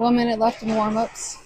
1 minute left in warm-ups.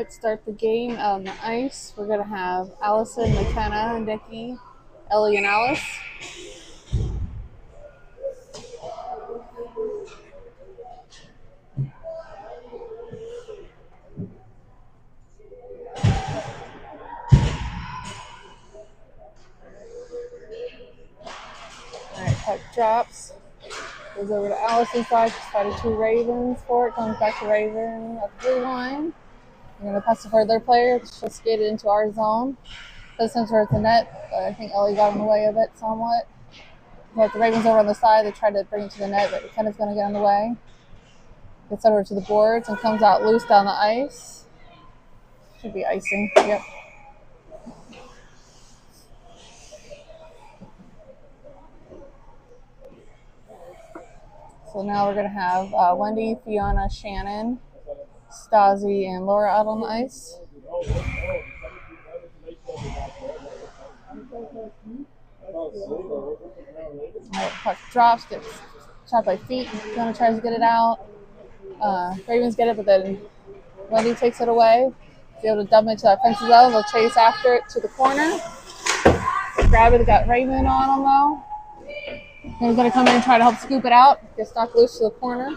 Start the game out on the ice. We're going to have Allison, McKenna, Nikki, Ellie, and Alice. Alright, puck drops. Goes over to Allison's side. She's fighting 2 Ravens for it. Comes back to Raven at the blue line. We're going to pass it for their player. She'll skate it into our zone. Does send her at the net, but I think Ellie got in the way of it somewhat. We have the Ravens over on the side. They tried to bring it to the net, but McKenna's going to get in the way. Gets over to the boards and comes out loose down the ice. Should be icing. Yep. So now we're going to have Wendy, Fiona, Shannon, Stasi, and Laura out on the ice. Puck drops, gets shot by feet. Fiona tries to get it out. Ravens get it, but then Wendy takes it away. Be able to dump it to that fence zone. They'll chase after it to the corner. Grab it. They got Raven on them though. He's going to come in and try to help scoop it out. Gets knocked loose to the corner.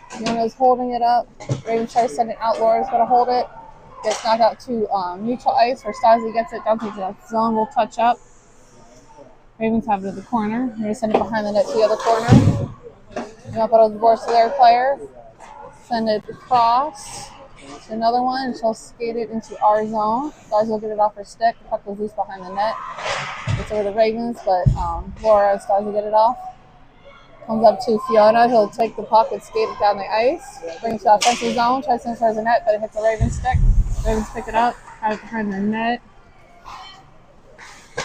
Fiona's holding it up. Raven tries to send it out. Laura's going to hold it. Gets knocked out to neutral ice where Stasi gets it down to the zone. We'll touch up. Ravens have it at the corner. They're going to send it behind the net to the other corner. Jump out of the boards to their player. Send it across to another one. And she'll skate it into our zone. Stasi will get it off her stick. The puck goes loose behind the net. It's over the Ravens, but Laura and Stasi get it off. Comes up to Fiona. He'll take the puck and skate it down the ice. Brings it to the offensive zone. Tries to send it towards the net, but it hits the Ravens stick. Ravens pick it up. Have it behind the net.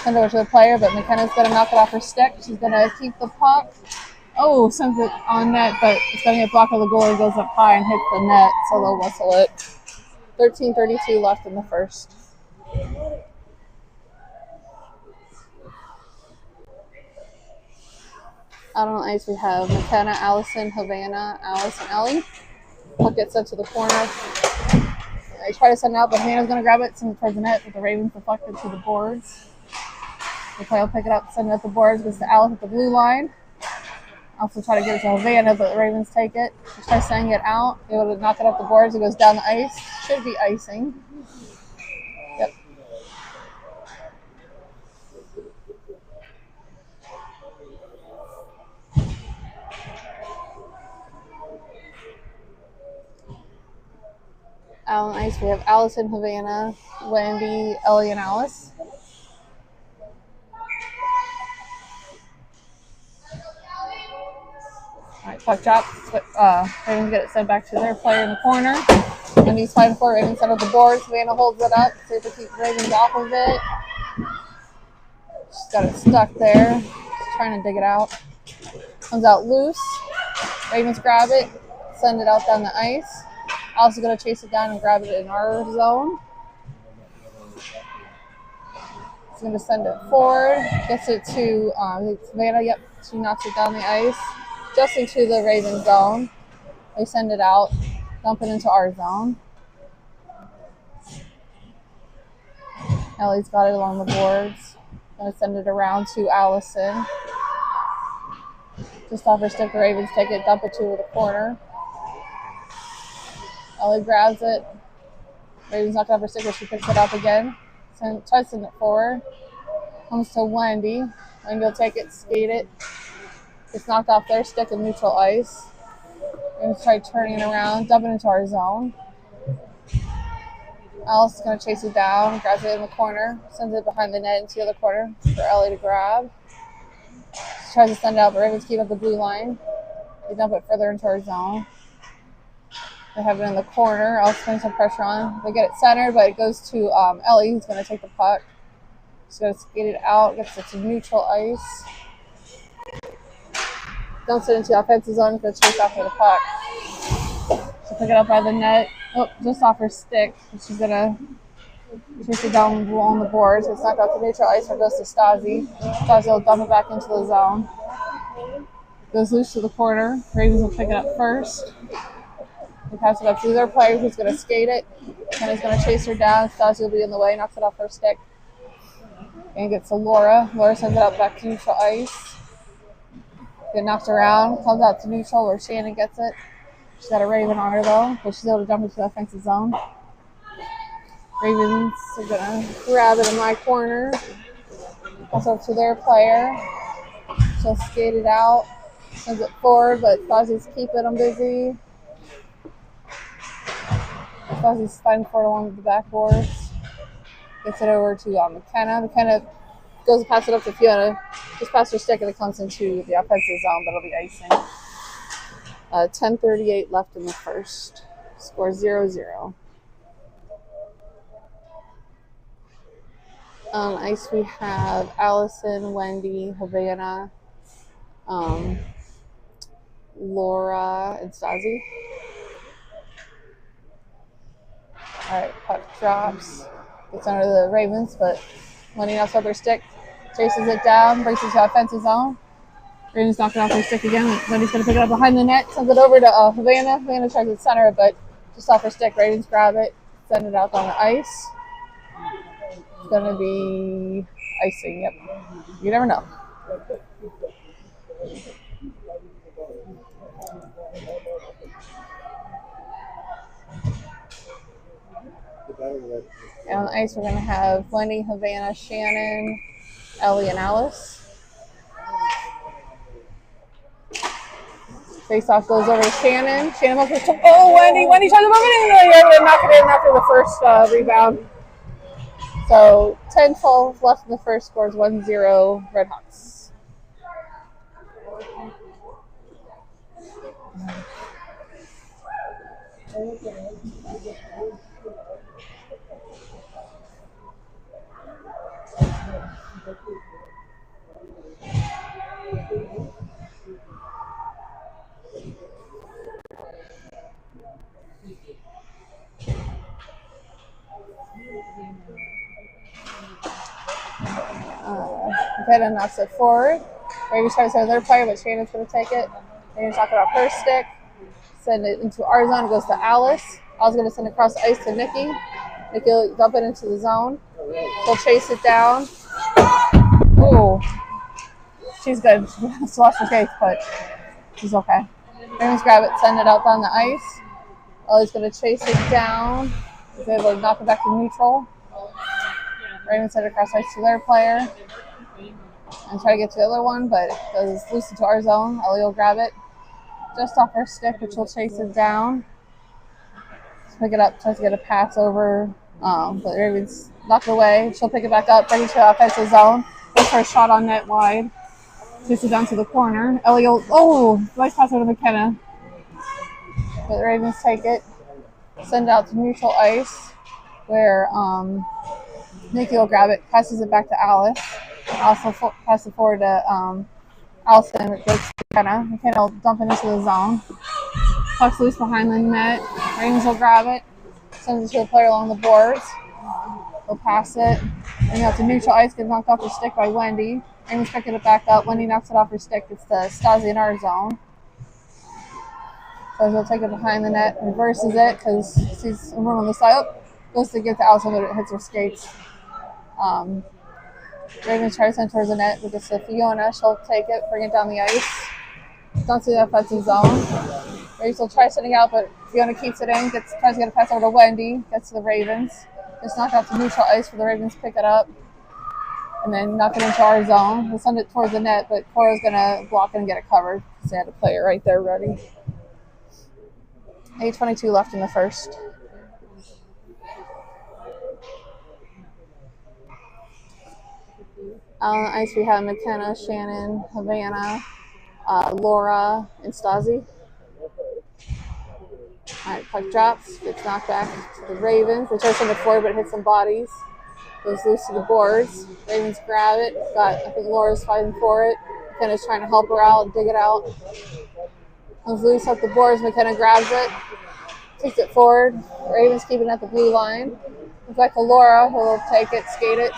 Send it over to the player, but McKenna's going to knock it off her stick. She's going to keep the puck. Oh, sends it on net, but it's going to get blocked by the goalie. Goes up high and hits the net, so they'll whistle it. 13:32 left in the first. Out on the ice, we have McKenna, Allison, Havana, Alice, and Ellie. Puck gets sent to the corner. They try to send it out, but Havana's going to grab it, send it towards the net, but the Ravens deflect it to the boards. The player will pick it up, send it at the boards, goes to Alice at the blue line. Also try to get it to Havana, but the Ravens take it. She tries sending it out. Be able to knock it off the boards. It goes down the ice. Should be icing. Yep. Out on the ice, we have Allison, Havana, Wendy, Ellie, and Alice. Alright, puck drop. Ravens get it sent back to their player in the corner. And he's fighting for it. Ravens sent up the board. Savannah holds it up. See if they keep Ravens off of it. She's got it stuck there. She's trying to dig it out. Comes out loose. Ravens grab it, send it out down the ice. Also going to chase it down and grab it in our zone. She's going to send it forward. Gets it to Savannah. Yep, she knocks it down the ice. Just into the Raven zone. They send it out. Dump it into our zone. Ellie's got it along the boards. Gonna send it around to Allison. Just off her stick, the Ravens take it, dump it to the corner. Ellie grabs it. Ravens knocked off her stick, but she picks it up again. Tries to send it forward. Comes to Wendy. Wendy will take it, skate it. It's knocked off their stick in neutral ice. We're gonna try turning it around, dump it into our zone. Alice is going to chase it down, grabs it in the corner, sends it behind the net into the other corner for Ellie to grab. She tries to send it out, but Ravens keep up the blue line. They dump it further into our zone. They have it in the corner. Alice putting some pressure on. They get it centered, but it goes to Ellie, who's going to take the puck. She's going to skate it out, gets it to neutral ice. Dumps it into the offensive zone, going to chase after the puck. She'll pick it up by the net. Oh, just off her stick. She's going to chase it down along the boards. It's knocked out to neutral ice, or goes to Stasi. Stasi will dump it back into the zone. Goes loose to the corner. Ravens will pick it up first. They pass it up to their player, who's going to skate it. And he's going to chase her down. Stasi will be in the way, knocks it off her stick. And gets to Laura. Laura sends it out back to neutral ice. Get knocked around. Comes out to neutral where Shannon gets it. She's got a Raven on her though, but she's able to jump into the offensive zone. Ravens are gonna grab it in my corner. Pass up to their player. She'll skate it out. Sends it forward, but Stasi's keeping them busy. Stasi's fighting for it along the backboards. Gets it over to McKenna. McKenna goes to pass it up to Fiona. Just past her stick and it comes into the offensive zone, but it'll be icing. 10:38 left in the first. Score 0-0. On ice we have Allison, Wendy, Havana, Laura, and Stasi. Alright, puck drops. Gets under the Ravens, but Wendy knocks up her stick, chases it down, brings it to offensive zone. Ravens knocking off her stick again. Wendy's going to pick it up behind the net, sends it over to Havana. Havana tries to center it, but just off her stick. Ravens grab it, send it out on the ice. It's going to be icing, yep. You never know. And on the ice, we're going to have Wendy, Havana, Shannon, Ellie, and Alice. Face-off goes over to Shannon. Shannon must have Wendy tries to move it in there and knock it in after the first rebound. So 10-12 left in the first. Scores 1-0 Redhawks. McKenna knocks it forward. Ravens tries to have their player, but Shannon's going to take it. Ravens knock it off her stick. Send it into our zone. It goes to Alice. Alice is going to send it across the ice to Nikki. Nikki will dump it into the zone. She'll chase it down. Ooh. She's good. She has to watch her case, but she's okay. Ravens grab it, send it out down the ice. Ellie's going to chase it down. She's able to knock it back to neutral. Ravens send it across ice to their player. And try to get to the other one, but it goes loose into our zone. Ellie will grab it just off her stick, which will chase it down. Let's pick it up, tries to get a pass over, but the Ravens knock it away. She'll pick it back up, bring it to the offensive zone. Goes for a shot on net wide. Chase it down to the corner. Ellie will, nice pass over to McKenna. But the Ravens take it, send it out to neutral ice, where Nikki will grab it, passes it back to Alice. Also pass it forward to Allison. It goes to McKenna. McKenna will dump it into the zone. Puck's loose behind the net. Ravens will grab it. Sends it to the player along the boards. They'll pass it. And you have to neutral ice, get knocked off her stick by Wendy. Ravens picking it back up. Wendy knocks it off her stick. It's the Stasi in our zone. So he'll take it behind the net, reverses it because she's room on the side. Oh, goes to get to Allison, but it hits her skates. Ravens try to send towards the net, but it's Fiona. She'll take it, bring it down the ice. Don't see the offensive zone. Ravens will try sending out, but Fiona keeps it in. Tries to get a pass over to Wendy. Gets to the Ravens. Just knocked out to neutral ice for the Ravens pick it up. And then knock it into our zone. We'll send it towards the net, but Cora's going to block it and get it covered because they had a player right there ready. 8:22 left in the first. On the ice we have McKenna, Shannon, Havana, Laura, and Stasi. Alright, puck drops, gets knocked back to the Ravens. They try to send it forward, but it hits some bodies. Goes loose to the boards. Ravens grab it. I think Laura's fighting for it. McKenna's trying to help her out, dig it out. Goes loose up the boards. McKenna grabs it. Takes it forward. Ravens keeping it at the blue line. Goes back to Laura, who will take it, skate it.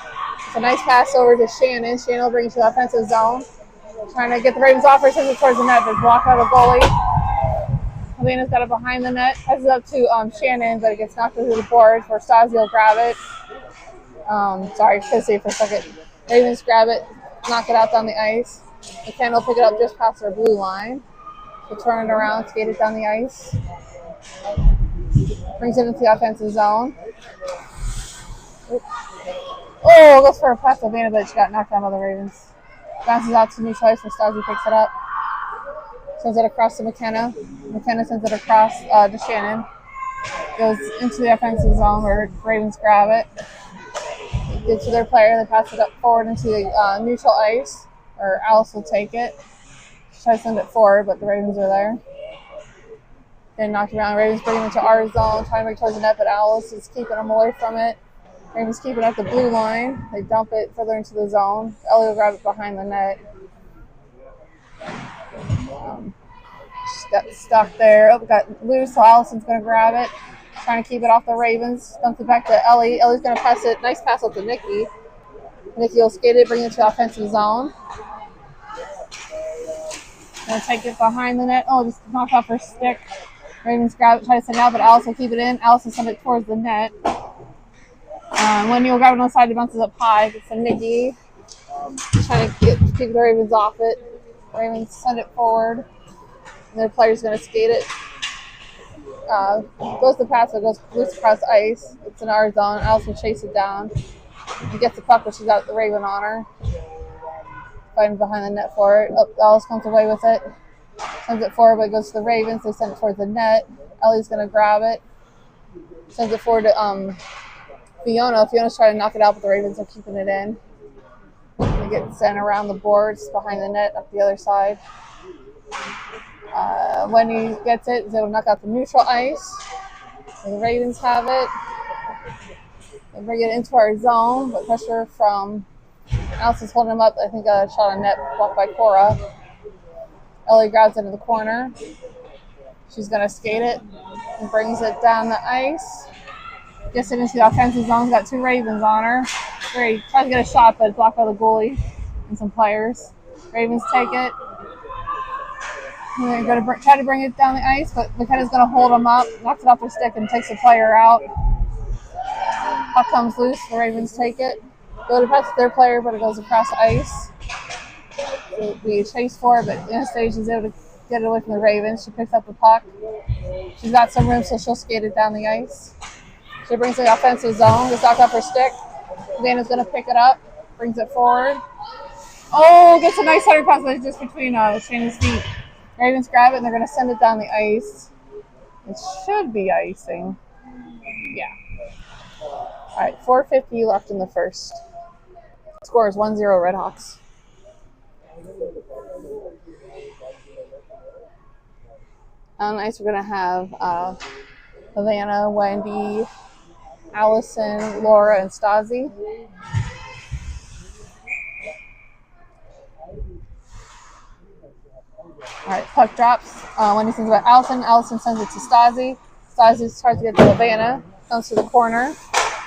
It's a nice pass over to Shannon. Shannon will bring it to the offensive zone. Trying to get the Ravens off her, sends it towards the net, but blocked by the goalie. Helena's got it behind the net. Passes it up to Shannon, but it gets knocked into the boards where Stasi will grab it. Sorry, pissy for a second. Ravens grab it, knock it out down the ice. McKenna will pick it up just past their blue line. She'll turn it around, skate it down the ice. Brings it into the offensive zone. Oh, goes for a pass to Havana, but she got knocked down by the Ravens. Bounces out to neutral ice, and Stasi picks it up. Sends it across to McKenna. McKenna sends it across to Shannon. Goes into the offensive zone where Ravens grab it. Gets to their player. They pass it up forward into the neutral ice, or Alice will take it. She tries to send it forward, but the Ravens are there. Then knocked around. Ravens bring it into our zone, trying to bring towards the net, but Alice is keeping them away from it. Ravens keep it at the blue line. They dump it further into the zone. Ellie will grab it behind the net. Got stuck there. Oh, got loose, so Allison's going to grab it. Trying to keep it off the Ravens. Dumps it back to Ellie. Ellie's going to pass it. Nice pass up to Nikki. Nikki will skate it, bring it to the offensive zone. Going to take it behind the net. Oh, just knocked off her stick. Ravens grab it, try to send it out, but Alice will keep it in. Alice will send it towards the net. Wendy will grab it on the side. It bounces up high. It's to Nikki. Trying to keep the Ravens off it. Ravens send it forward. And their player's going to skate it. Goes to pass it, goes loose across ice. It's in our zone. Alice will chase it down. She gets the puck, but she's got the Raven on her. Fighting behind the net for it. Oh, Alice comes away with it. Sends it forward, but it goes to the Ravens. They send it towards the net. Ellie's going to grab it. Sends it forward to Fiona. Fiona's trying to knock it out, but the Ravens are keeping it in. They get sent around the boards behind the net up the other side. Wendy gets it. They'll knock out the neutral ice. The Ravens have it. They bring it into our zone, but pressure from Alice is holding him up. I think a shot on net blocked by Cora. Ellie grabs it in the corner. She's going to skate it and brings it down the ice. Gets it into the offensive zone. Got two Ravens on her. Tries to get a shot, but it's blocked by the goalie and some players. Ravens take it. And they're going to try to bring it down the ice, but McKenna's going to hold them up, knocks it off her stick, and takes the player out. Puck comes loose. The Ravens take it. Go to pass to their player, but it goes across the ice. We chase for it, but Anastasia's able to get it away from the Ravens. She picks up the puck. She's got some room, so she'll skate it down the ice. She brings it to the offensive zone. Gets knocked off her stick. Savannah's going to pick it up. Brings it forward. Oh, gets a nice header pass, but it's just between Shannon's feet. Ravens grab it, and they're going to send it down the ice. It should be icing. Yeah. All right, 4:50 left in the first. Score is 1-0 Redhawks. On the ice, we're going to have Havana, Wendy, Allison, Laura, and Stasi. All right, puck drops. Wendy sends it to Allison. Allison sends it to Stasi. Stasi tries to get to Havana. Comes to the corner.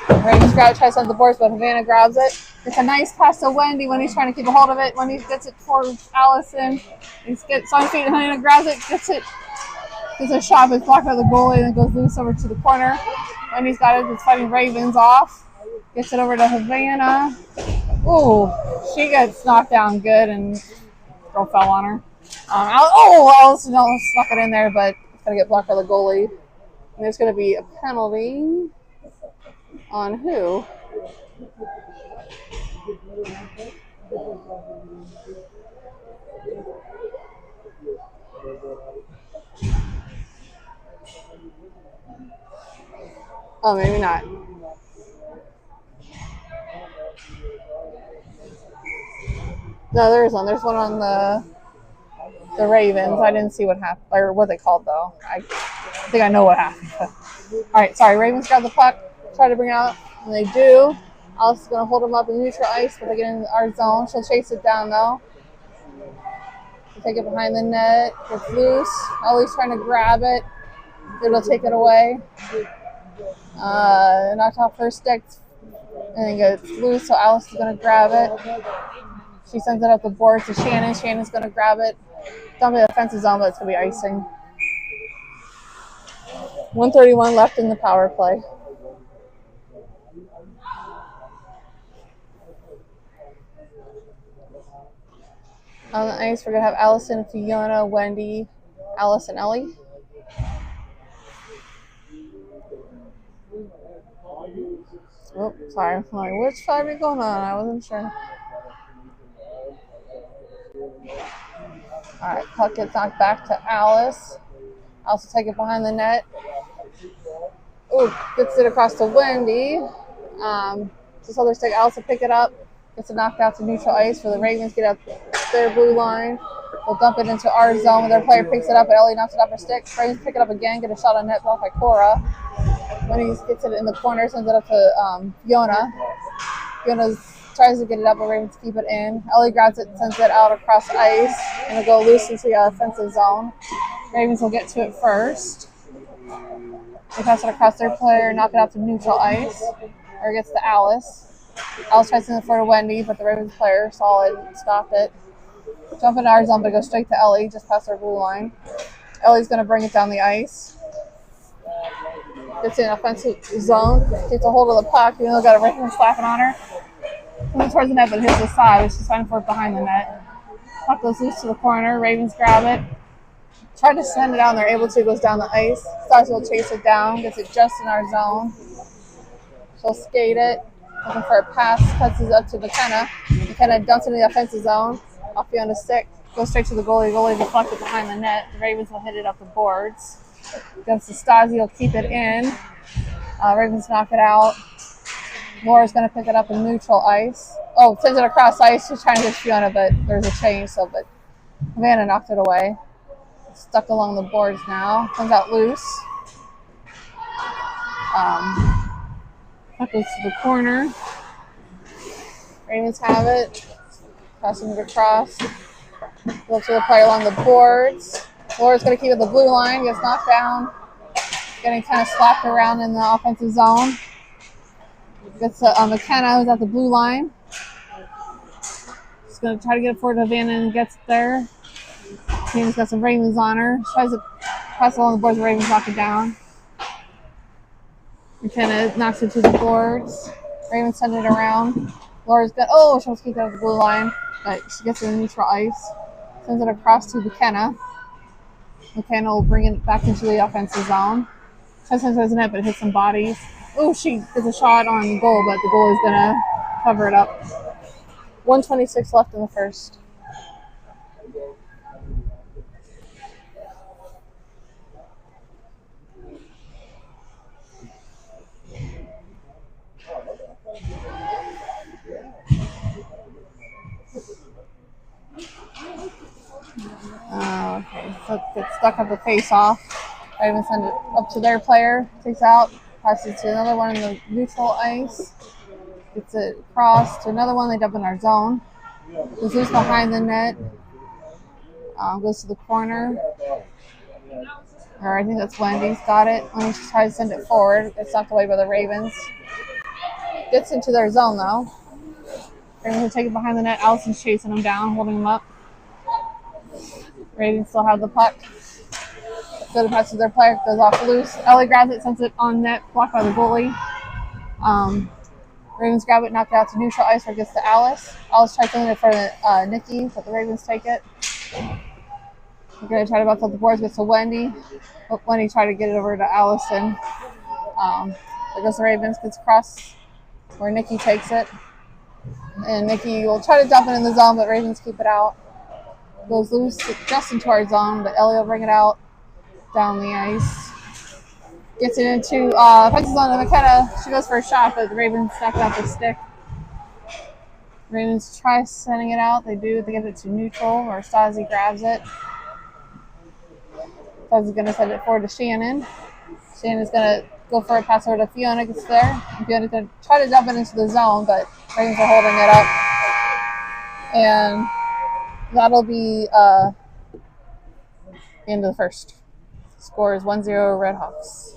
Ravens grab it, tries to send the boards, but Havana grabs it. It's a nice pass to Wendy when he's trying to keep a hold of it. When he gets it towards Allison, he gets on feet. Havana grabs it, gets a shot, but it's blocked by the goalie, and it goes loose over to the corner. Wendy's got it. It's fighting Ravens off. Gets it over to Havana. Ooh, she gets knocked down good, and girl fell on her. Allison almost snuck it in there, but it's going to get blocked by the goalie. And there's going to be a penalty on who? Oh, maybe not. No, there is one. There's one on the Ravens. I didn't see what happened, or what they called, though. I think I know what happened. All right, sorry. Ravens grab the puck, try to bring it out, and they do. Alice is going to hold them up in neutral ice, but they get in our zone. She'll chase it down, though. She'll take it behind the net. It's loose. Ellie's trying to grab it. It'll take it away. Knocked off her stick, and then gets loose, so Alice is going to grab it. She sends it up the board to Shannon. Shannon's going to grab it. Dump it in the offensive zone, but it's going to be icing. 1:31 left in the power play. On the ice, we're going to have Allison, Fiona, Wendy, Alice, and Ellie. Oh, sorry. I'm like, which side are we going on? I wasn't sure. All right, puck gets knocked back to Alice. Alice will take it behind the net. Oh, gets it across to Wendy. This other stick, Alice will pick it up. Gets it knocked out to neutral ice for the Ravens. Get up their blue line. They'll dump it into our zone. Their player picks it up, but Ellie knocks it off her stick. Ravens pick it up again. Get a shot on net blocked by Cora. Wendy gets it in the corner, sends it up to Fiona. Fiona tries to get it up, but Ravens keep it in. Ellie grabs it, sends it out across ice, and it'll go loose into the offensive zone. Ravens will get to it first. They pass it across their player, knock it out to neutral ice, or it gets to Alice. Alice tries to send it for to Wendy, but the Ravens player saw it and stopped it. Jump into our zone, but it goes straight to Ellie, just past our blue line. Ellie's going to bring it down the ice. Gets in offensive zone, gets a hold of the puck, even though got a Richmond slapping on her. Comes towards the net, but hits the side, which is fighting for it behind the net. Puck goes loose to the corner. Ravens grab it. Try to send it down. They're able to. Goes down the ice. Stars will chase it down. Gets it just in our zone. She'll skate it. Looking for a pass. Cuts it up to McKenna. McKenna dumps into the offensive zone. Off the on the stick. Goes straight to the goalie. Goalie deflected behind the net. The Ravens will hit it up the boards. Against the Stasi, will keep it in. Ravens knock it out. Laura's going to pick it up in neutral ice. Oh, sends it across ice. She's trying to get Fiona, but there's a change. But Havana knocked it away. It's stuck along the boards now. Comes out loose. That goes to the corner. Ravens have it. Passing it across. Go to the player along the boards. Laura's going to keep it the blue line. Gets knocked down. Getting kind of slapped around in the offensive zone. Gets McKenna, who's at the blue line. She's going to try to get it forward to Havana and gets there. Havana's got some Ravens on her. She tries to pass along the boards. The Ravens knock it down. McKenna knocks it to the boards. Ravens send it around. Laura's got, she wants to keep it at the blue line, but she gets it in neutral ice. Sends it across to McKenna. McKenna will bring it back into the offensive zone. Tries to send it net, but it hits some bodies. She gets a shot on goal, but the goal is going to cover it up. 1:26 left in the first. Okay, so it gets stuck up the face-off. Ravens send it up to their player, takes out, passes to another one in the neutral ice, gets it across to another one. They dump in our zone. It's loose behind the net. Goes to the corner. Or I think that's Wendy's got it. Wendy tries to send it forward. It's knocked away by the Ravens. Gets into their zone though. Ravens will take it behind the net. Allison's chasing them down, holding them up. Ravens still have the puck. Go to pass to their player. Goes off loose. Ellie grabs it, sends it on net. Blocked by the goalie. Ravens grab it, knock it out to neutral ice where it gets to Alice. Alice tries to it for Nikki, but the Ravens take it. We're going to try to bounce up the boards, gets to Wendy. Wendy tried to get it over to Allison. There goes the Ravens, gets across where Nikki takes it. And Nikki will try to dump it in the zone, but Ravens keep it out. Goes loose just into our zone, but Ellie will bring it out down the ice. Gets it into fences on McKenna. She goes for a shot, but the Ravens knock it off the stick. Ravens try sending it out. They do. They give it to neutral, where Stasi grabs it. Stasi's going to send it forward to Shannon. Shannon's going to go for a pass over to Fiona. Gets there. And Fiona's going to try to dump it into the zone, but Ravens are holding it up. And that'll be the end of the first. Score is 1-0 Redhawks.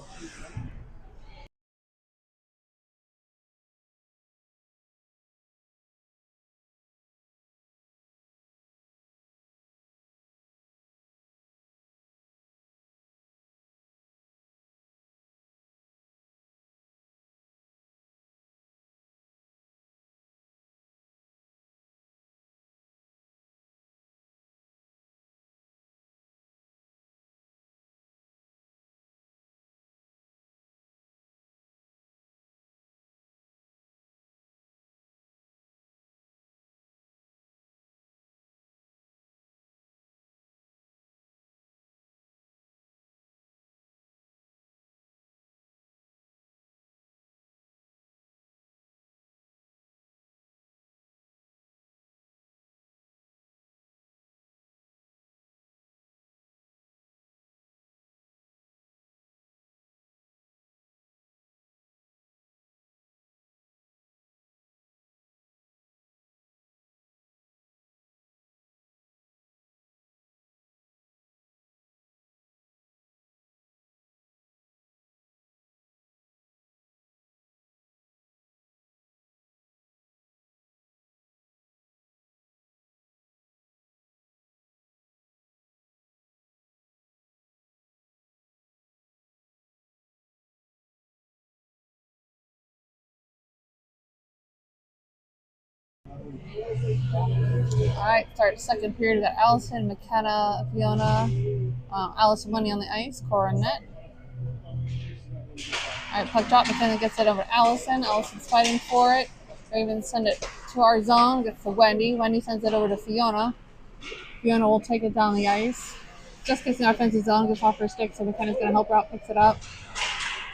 All right, start second period. We got Allison, McKenna, Fiona, Allison Wendy on the ice, Cora on net. All right, puck drop. McKenna gets it over to Allison. Allison's fighting for it. Ravens send it to our zone. Gets to Wendy. Wendy sends it over to Fiona. Fiona will take it down the ice. Just gets in the offensive zone, gets off her stick, so McKenna's going to help her out, picks it up.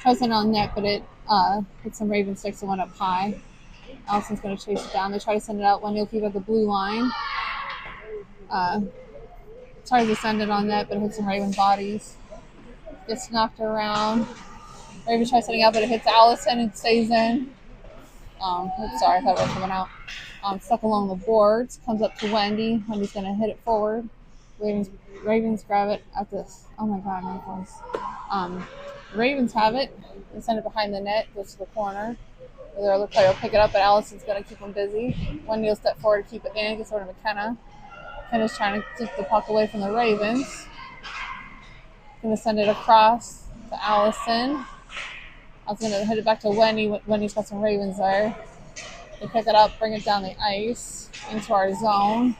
Tries it on net, but it hits some Raven sticks and went up high. Allison's going to chase it down. They try to send it out. Wendy will keep at the blue line. Tries to send it on net, but it hits some Raven bodies. Gets knocked around. Raven tries sending out, but it hits Allison and stays in. Sorry, I thought it was coming out. Stuck along the boards. Comes up to Wendy. Wendy's going to hit it forward. Ravens grab it at this. Oh my God, my voice. Ravens have it. They send it behind the net. Goes to the corner. The other player will pick it up, but Allison's going to keep them busy. Wendy will step forward to keep it in. Gets over to McKenna. McKenna's trying to keep the puck away from the Ravens. Going to send it across to Allison. I was going to hit it back to Wendy. Wendy's got some Ravens there. They pick it up, bring it down the ice into our zone.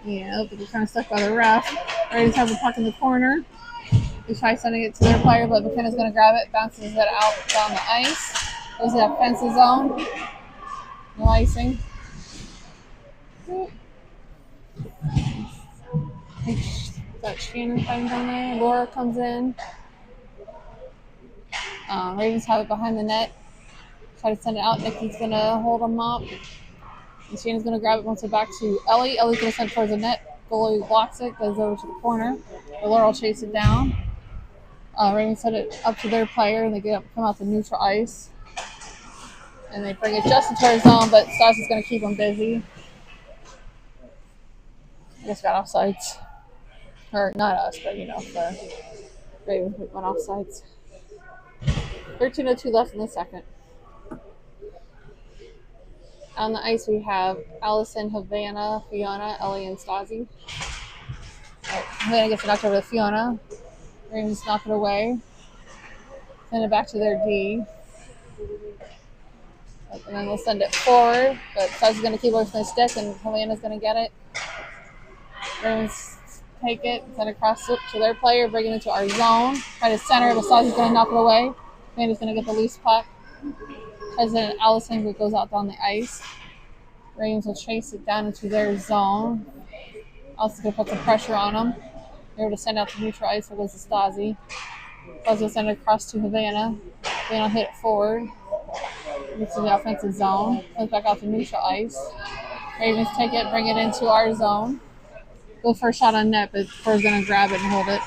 Yeah, but they're kind of stuck by the ref. Ravens have the puck in the corner. They try sending it to their player, but McKenna's going to grab it, bounces it out down the ice. Goes to that fences zone. No icing. Got Shannon fighting down there. Laura comes in. Ravens have it behind the net. Try to send it out. Nikki's going to hold them up. And Shannon's going to grab it, wants it back to Ellie. Ellie's going to send it towards the net. Goalie blocks it, goes over to the corner. The Laura will chase it down. Ravens send it up to their player, and they come out to neutral ice. And they bring it just into our zone, but Stasi's going to keep them busy. Just got offsides. Or not us, but the Ravens went offsides. 13:02 left in the second. On the ice, we have Allison, Havana, Fiona, Ellie, and Stasi. Havana gets it knocked over to Fiona. Ravens knock it away. Send it back to their D. And then we'll send it forward. But Stasi's going to keep away from the stick, and Havana's going to get it. Ravens take it, send it across to their player, bring it into our zone. Try to center it, but Stasi's going to knock it away. Havana's going to get the loose puck. President Allison goes out down the ice. Ravens will chase it down into their zone. Allison's going to put some pressure on them. They're able to send out to neutral ice. It goes to Stasi. Stasi will send it across to Havana. Havana will hit it forward. Gets to the offensive zone. Comes back out to neutral ice. Ravens take it, bring it into our zone. Go for a shot on net, but Ford's going to grab it and hold it.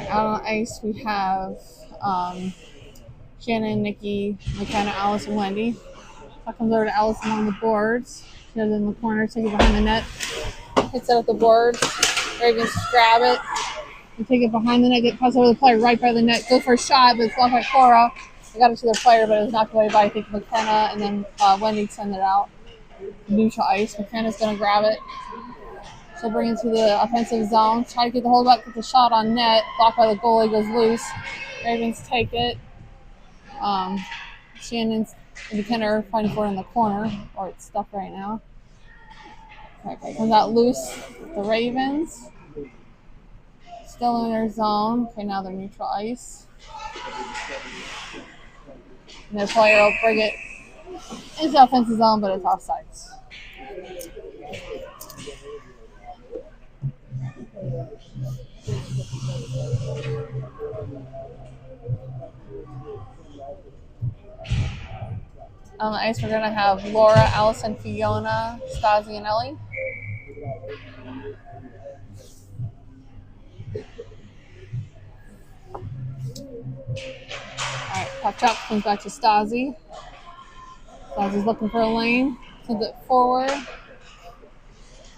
Out on the ice, we have Shannon, Nikki, McKenna, Alice, and Wendy. That comes over to Alice along the boards. She has it in the corner, take it behind the net. Hits it at the boards. Ravens grab it and take it behind the net. Get passed over the player right by the net. Go for a shot, but it's blocked by Cora. They got it to their player, but it was knocked away by, I think, McKenna, and then Wendy send it out. Neutral ice. McKenna's going to grab it. She'll bring it to the offensive zone. Try to get the hold back, get the shot on net. Blocked by the goalie, goes loose. Ravens take it. Shannon's and McKenna are fighting for it in the corner, or it's stuck right now. Okay, comes out loose. The Ravens. Still in their zone. Okay, now they're neutral ice. And their player will bring it into the offensive zone, but it's offsides. On the ice, we're going to have Laura, Allison, Fiona, Stasi, and Ellie. Alright, puck drop comes back to Stasi. Stasi's looking for a lane. Sends it forward.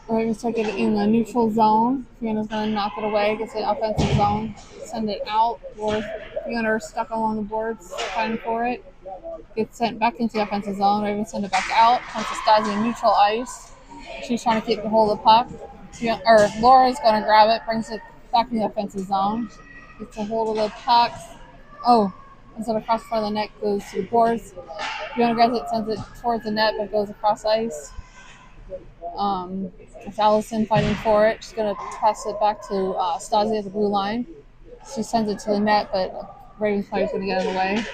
Ravens take it in the neutral zone. Fiona's going to knock it away. Gets the offensive zone. Send it out. Fiona is stuck along the boards, fighting for it. Gets sent back into the offensive zone. Ravens send it back out. Comes to Stasi in neutral ice. She's trying to keep the hold of the puck. Laura's going to grab it. Brings it back in the offensive zone. Gets a hold of the puck. Instead of across front of the net, goes to the boards. Fiona grabs it, sends it towards the net, but goes across ice. It's Allison fighting for it. She's going to pass it back to Stasi at the blue line. She sends it to the net, but Ravens player's going to get it away.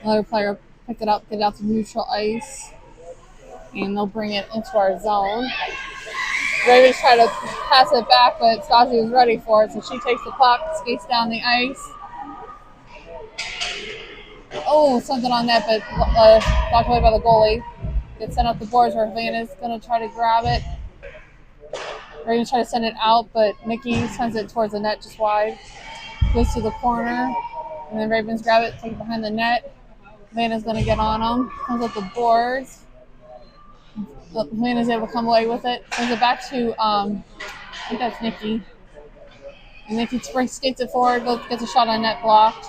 Another player pick it up, get it out to neutral ice, and they'll bring it into our zone. Ravens try to pass it back, but Stasi was ready for it, so she takes the puck, skates down the ice. Something on net, but blocked away by the goalie. Gets sent up the boards where Havana's going to try to grab it. Ravens try to send it out, but Nikki sends it towards the net just wide. Goes to the corner, and then Ravens grab it, take it behind the net. Havana's going to get on them. Comes up the boards. Havana's able to come away with it. Sends it back to, I think that's Nikki. And Nikki skates it forward, gets a shot on net blocked.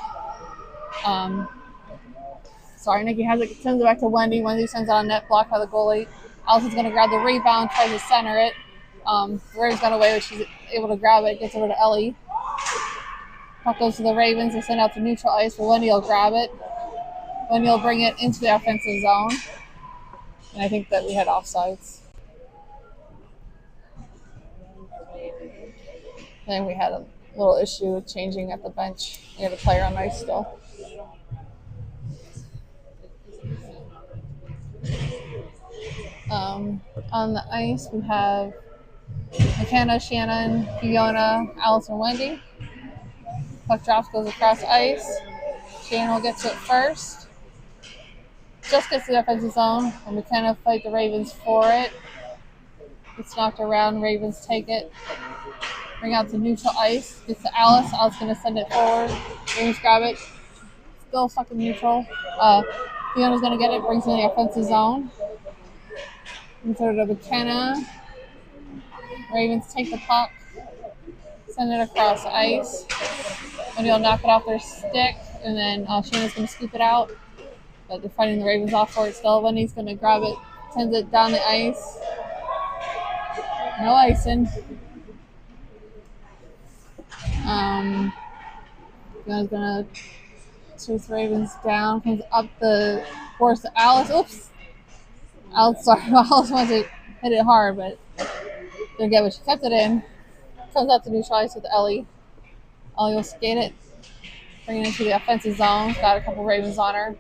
Nikki has it, sends it back to Wendy. Wendy sends it on net, blocked by the goalie. Allison's going to grab the rebound, tries to center it. Ravens got away, but she's able to grab it, gets over to Ellie. Puck goes to the Ravens. They send out to neutral ice, but Wendy will grab it. Wendy will bring it into the offensive zone. And I think that we had offsides. Then we had a little issue with changing at the bench. We had a player on ice still. On the ice, we have McKenna, Shannon, Fiona, Alice, and Wendy. Puck drops, goes across ice. Shannon will get to it first. Just gets to the offensive zone, and McKenna fight the Ravens for it. Gets knocked around. Ravens take it. Bring out to neutral ice. Gets to Alice. Alice going to send it forward. Ravens grab it. Still fucking neutral. Fiona's going to get it. Brings it in the offensive zone. And throw it to McKenna. Ravens take the puck. Send it across ice. Wendy will knock it off their stick. And then Shannon's going to scoop it out. But they're fighting the Ravens off for it still. Wendy's going to grab it. Sends it down the ice. No icing. Fiona's going to chase Ravens down. Comes up the course to Alice. Oops. Alice wants to hit it hard, but didn't get what she kept it in. Comes out to neutral ice with Ellie. Ellie will skate it. Bring it into the offensive zone. Got a couple Ravens on her.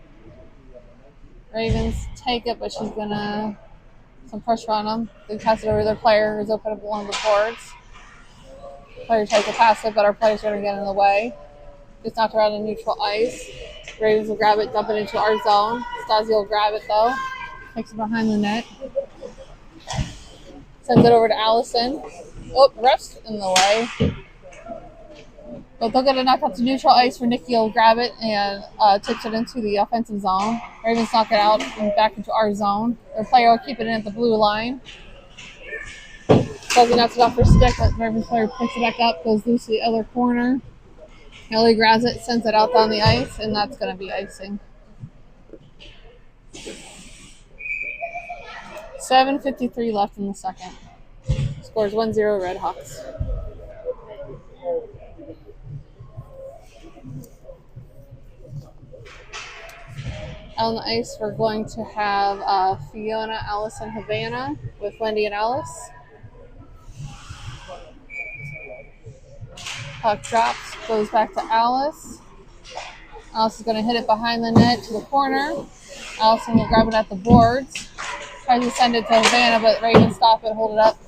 Ravens take it, but she's going to some pressure on them. They pass it over to their player who's open up along the boards. Player tries to pass it, but our players are going to get in the way. Just knocked around in neutral ice. Ravens will grab it, dump it into our zone. Stasi will grab it though. Takes it behind the net. Sends it over to Allison. Oh, ref's in the way. But they'll get a knock out to neutral ice where Nikki will grab it and tips it into the offensive zone. Ravens knock it out and back into our zone. Their player will keep it in at the blue line. Stasi knocks it off her stick, but Ravens player picks it back up, goes loose to the other corner. Ellie grabs it, sends it out down the ice, and that's going to be icing. 7:53 left in the second. Scores 1-0 Redhawks. On the ice, we're going to have Fiona, Alice, and Havana with Wendy and Alice. Puck drops, goes back to Alice. Alice is going to hit it behind the net to the corner. Allison will grab it at the boards. Tries to send it to Havana, but Ravens stop it, hold it up.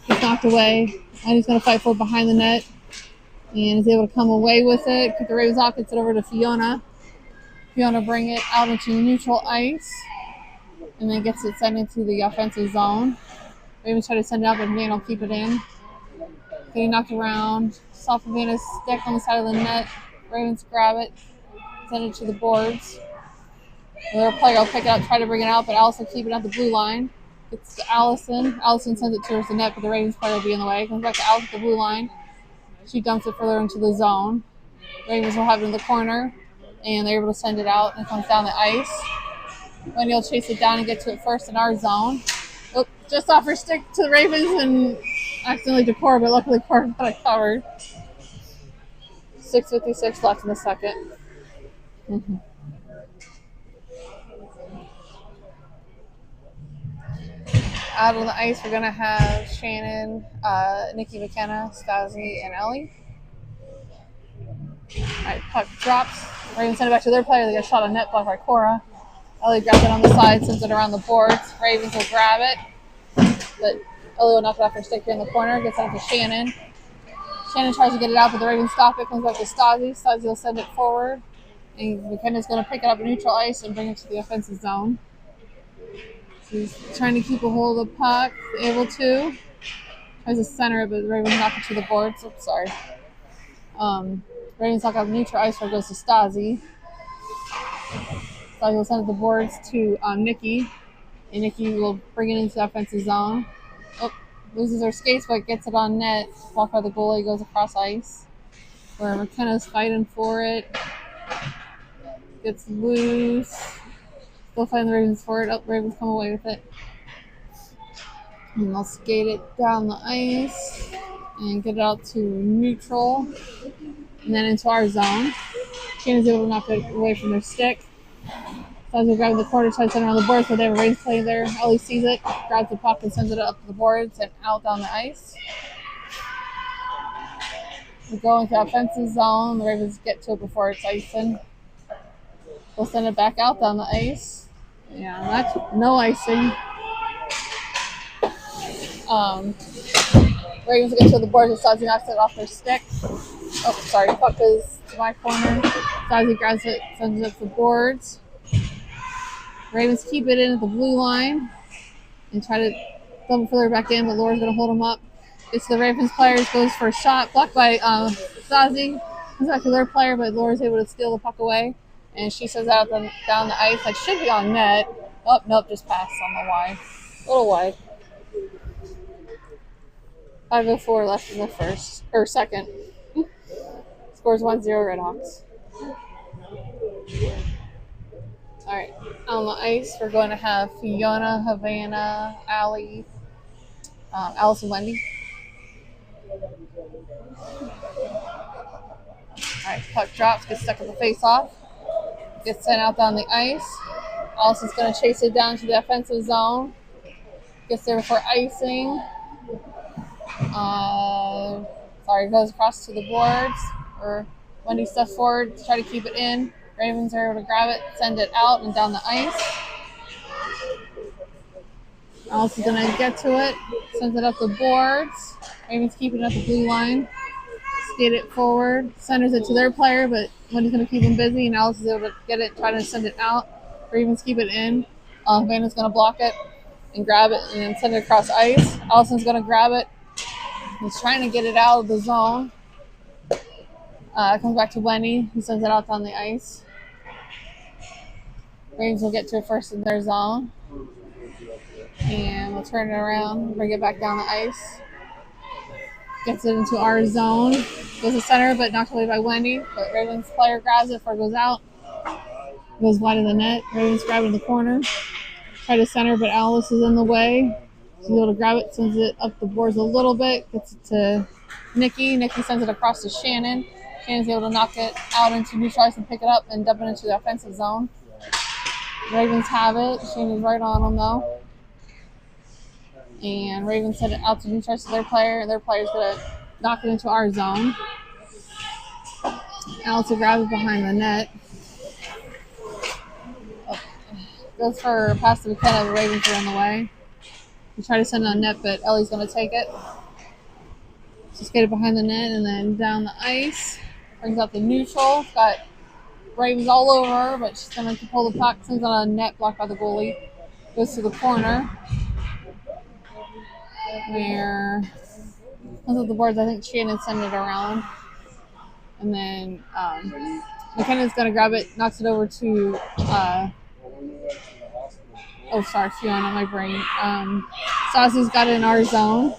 It's knocked away. And he's going to fight for it behind the net. And is able to come away with it. Kick the Ravens off, gets it over to Fiona. Fiona bring it out into neutral ice. And then gets it sent into the offensive zone. Ravens try to send it out, but Havana will keep it in. Getting knocked around. Off Havana's stick on the side of the net. Ravens grab it. Send it to the boards. Their player will pick it up, try to bring it out, but Alice will keep it at the blue line. It's to Allison. Allison sends it towards the net, but the Ravens player will be in the way. Comes back to Alice at the blue line. She dumps it further into the zone. Ravens will have it in the corner, and they're able to send it out, and it comes down the ice. Wendy will chase it down and get to it first in our zone. Oh, just off her stick to the Ravens and accidentally to Cora, but luckily Cora got it covered. 6:56 left in the second. Out on the ice, we're going to have Shannon, Nikki McKenna, Stasi, and Ellie. All right, puck drops. Ravens send it back to their player. They get a shot on net blocked by Cora. Ellie grabs it on the side, sends it around the boards. Ravens will grab it, but Ellie will knock it off her stick here in the corner. Gets it to Shannon. Shannon tries to get it out, but the Ravens stop it. Comes back to Stasi. Stasi will send it forward. And McKenna's going to pick it up at neutral ice and bring it to the offensive zone. She's trying to keep a hold of the puck. Able to. Tries to center it, but the Ravens knock it to the boards. Oops, sorry. Ravens knock out neutral ice where it goes to Stasi. Stasi will send the boards to Nikki. And Nikki will bring it into the offensive zone. Oh, loses her skates, but gets it on net. Blocked by the goalie, goes across ice. Where McKenna's fighting for it. Gets loose. Still fighting the Ravens for it. Oh, Ravens come away with it. And they'll skate it down the ice and get it out to neutral. And then into our zone. Shannon's able to knock it away from their stick. So as we grab the corner, tries to send it on the boards, but they have a Ravens play there. Ellie sees it, grabs the puck and sends it up the boards and out down the ice. We go into the offensive zone. The Ravens get to it before it's icing. We'll send it back out down the ice. Yeah, that's no icing. Ravens get to the boards and Stasi knocks it off their stick. Oh, sorry, puck is to my corner. Stasi grabs it, sends it up the boards. Ravens keep it in at the blue line and try to double filler back in, but Laura's going to hold him up. It's the Ravens player, goes for a shot, blocked by Zazie. Comes back to their player, but Laura's able to steal the puck away. And she sends out down the ice. Like, should be on net. Oh, nope, just passed on the wide. A little wide. 5:04 left in the first, or second. Scores 1-0 Redhawks. All right, on the ice, we're going to have Fiona, Havana, Allie, Alice, and Wendy. All right, puck drops, gets stuck in the face-off, gets sent out down the ice. Allison's going to chase it down to the offensive zone. Gets there for icing. Goes across to the boards. Or Wendy steps forward to try to keep it in. Ravens are able to grab it, send it out and down the ice. Allison's going to get to it, sends it up the boards. Ravens keep it at the blue line. Skate it forward, centers it to their player, but Wendy's going to keep him busy, and Alice is able to get it, try to send it out. Ravens keep it in. Vanna's going to block it and grab it and then send it across ice. Allison's going to grab it. He's trying to get it out of the zone. It comes back to Wendy, who sends it out down the ice. Ravens will get to it first in their zone. And we'll turn it around, bring it back down the ice. Gets it into our zone. Goes to center, but knocked away by Wendy. But Ravens player grabs it before it goes out. Goes wide of the net. Ravens grab it in the corner. Try to center, but Alice is in the way. She's able to grab it, sends it up the boards a little bit. Gets it to Nikki. Nikki sends it across to Shannon. Shannon's able to knock it out into neutral ice and pick it up and dump it into the offensive zone. Ravens have it. Shannon's right on them, though. And Ravens send it out to neutral ice to their player. And their player's going to knock it into our zone. Alice will grab it behind the net. Goes for a pass to McKenna. The Ravens are in the way. We try to send it on net, but Ellie's going to take it. Just get it behind the net and then down the ice. Brings out the neutral. Got Ravens all over her, but she's going to pull the puck. Sends on a net blocked by the goalie. Goes to the corner. Where comes up the boards. I think Shannon sent it around. And then McKenna's going to grab it, knocks it over to Fiona, my brain. Saucy's got it in our zone.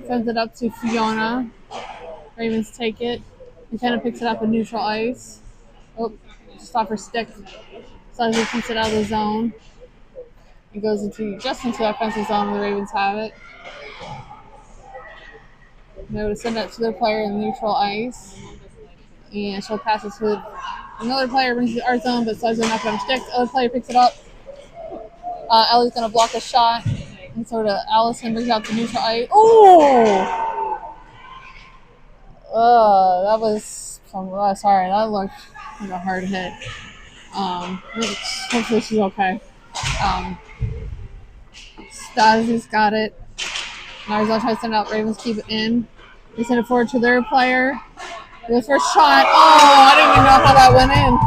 Sends it up to Fiona. Ravens take it. McKenna picks it up in neutral ice. Oh, just off her stick. Saucy keeps it out of the zone. It goes just into the offensive zone. The Ravens have it. They're able to send it to their player in neutral ice. And she'll pass it to another player, brings it to our zone, but Saucy's going to knock it on sticks. Other player picks it up. Ellie's going to block a shot. And sort of Allison brings out the neutral ice. Oh! That was sorry. That looked like a hard hit. Hopefully she's okay. Stasi's got it. Arizona tries to send out. Ravens keep it in. They send it forward to their player. It goes for a shot. Oh, I didn't even know how that went in.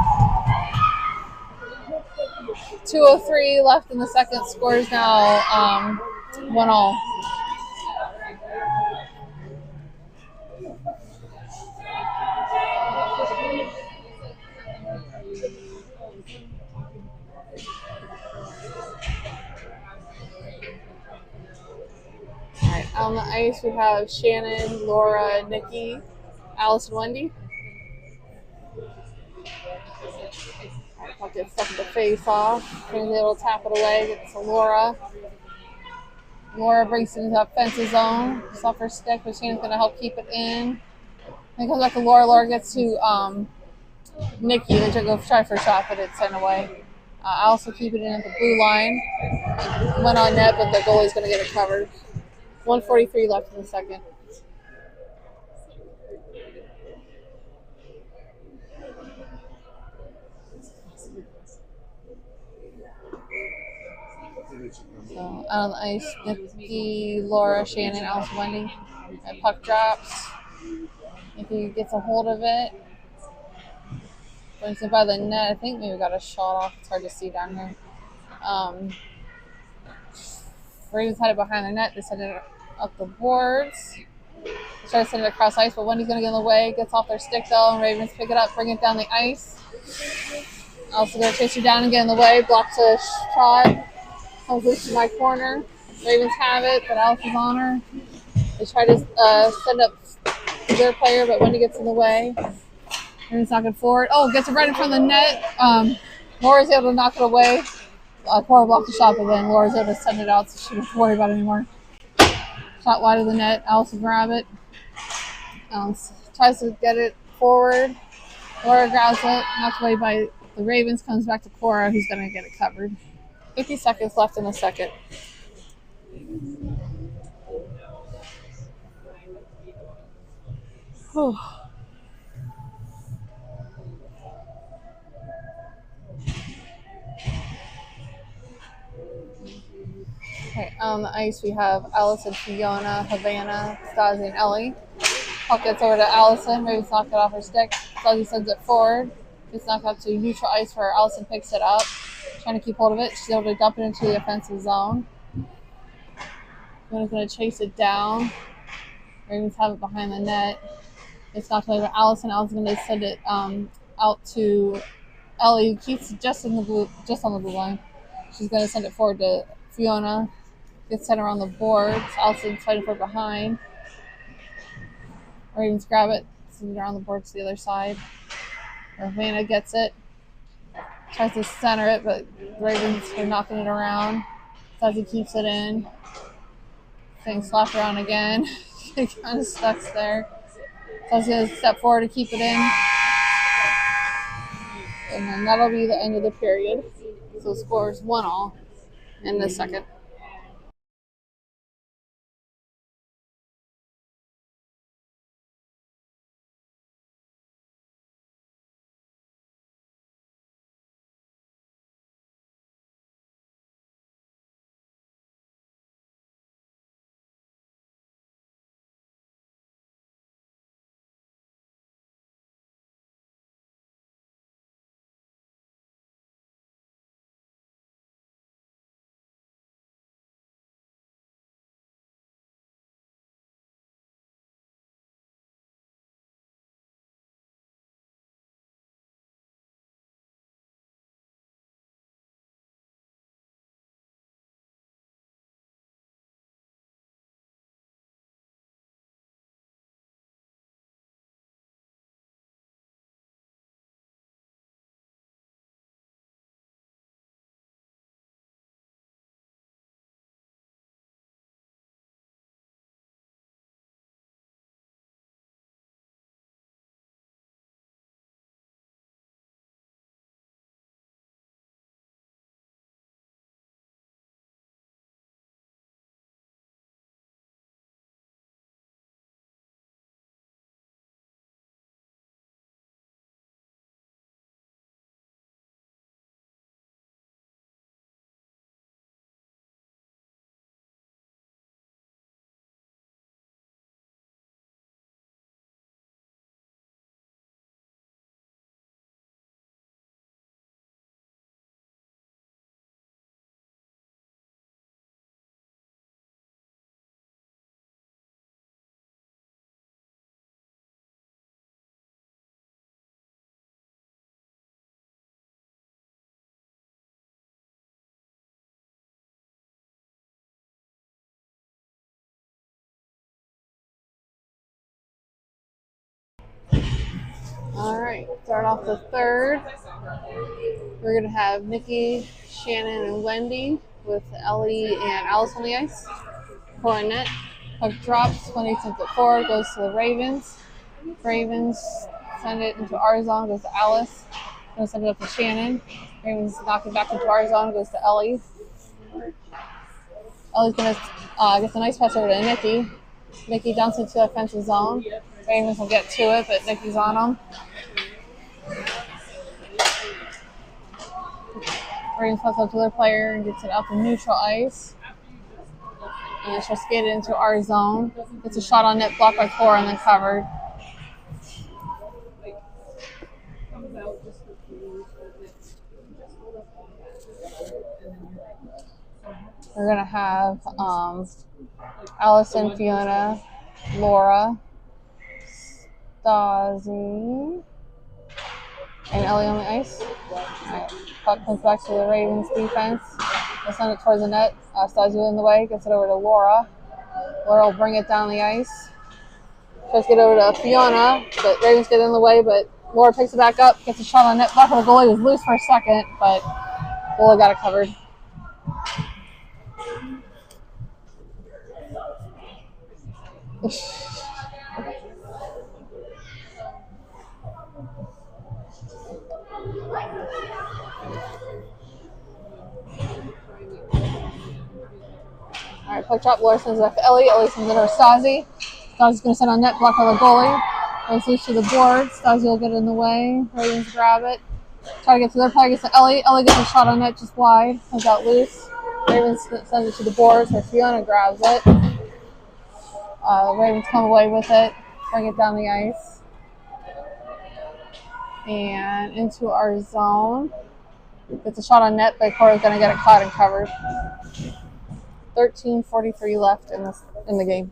2:03 left in the second. Scores now 1-1. On the ice, we have Shannon, Laura, Nikki, Alice, and Wendy. Puck gets stuck in the face off. Shannon's able to tap it away. Gets to Laura. Laura brings it into the offensive zone. It's off her stick, but Shannon's going to help keep it in. Then comes back to Laura. Laura gets to Nikki. They go try for a shot, but it's sent away. I also keep it in at the blue line. Went on net, but the goalie's going to get it covered. 1:43 left in the second. So out on the ice, Nikki, Laura, Shannon, Alice, Wendy. And puck drops. Nikki gets a hold of it. Brings it by the net. I think maybe got a shot off. It's hard to see down here. Ravens had it behind their net. They send it up the boards. They try to send it across ice, but Wendy's going to get in the way. Gets off their stick, though, and Ravens pick it up, bring it down the ice. Also going to chase her down and get in the way. Blocks a shot. Comes loose to my corner. Ravens have it, but Alice is on her. They try to send up their player, but Wendy gets in the way. Ravens knocking forward. Oh, gets it right in front of the net. Laura's able to knock it away. Cora blocked the shot, but then Laura's able to send it out, so she doesn't have to worry about it anymore. Shot wide of the net. Alice will grab it. Tries to get it forward. Laura grabs it, knocked away by the Ravens, comes back to Cora, who's going to get it covered. 50 seconds left in the second. Whew. Okay, on the ice we have Allison, Fiona, Havana, Stasi, and Ellie. Puck gets over to Allison. Ravens knock it off her stick. Stasi sends it forward. It's knocked out to neutral ice where Allison picks it up. Trying to keep hold of it. She's able to dump it into the offensive zone. Fiona's going to chase it down. Ravens have it behind the net. It's knocked away by Allison. Allison's going to send it out to Ellie, who keeps it just on the blue line. She's going to send it forward to Fiona. Gets sent around the boards. Allison's fighting for it behind. Ravens grab it, send it around the board to the other side. Vanna gets it. Tries to center it, but the Ravens are knocking it around. Stasi keeps it in. Thing slapped around again. It kind of stuck there. Stasi's going to step forward to keep it in. And then that'll be the end of the period. So scores 1-1 in the second. All right, start off the third. We're going to have Nikki, Shannon, and Wendy with Ellie and Alice on the ice. Cora net. Puck drops. Wendy sends it forward, goes to the Ravens. Ravens send it into our zone, goes to Alice. Going to send it up to Shannon. Ravens knock it back into our zone, goes to Ellie. Ellie's going to get the nice pass over to Nikki. Nikki dumps into the offensive zone. Ravens will get to it, but Nikki's on them. Ravens pass up to their player and gets it out to neutral ice. And she'll skate it into our zone. It's a shot on net, blocked by Cora and then covered. we're going to have Allison, Fiona, Laura, Stasi, and Ellie on the ice. Alright, puck comes back to the Ravens defense. They'll send it towards the net. Stasi in the way, gets it over to Laura. Laura will bring it down the ice. Tries to get over to Fiona, but Ravens get in the way, but Laura picks it back up, gets a shot on net. Block of the goalie was loose for a second, but goalie got it covered. Alright, puck drop. Laura sends it back to Ellie. Ellie sends it over to Stasi. Stasi's going to send on net, block by the goalie. Goes loose to the board. Stasi will get in the way. Ravens grab it. Try to get to their player, gets to Ellie. Ellie gets a shot on net just wide. Comes out loose. Ravens sends it to the boards where Fiona grabs it. Ravens come away with it. Bring it down the ice. And into our zone. Gets a shot on net, but Cora's going to get it caught and covered. 13:43 left in the game.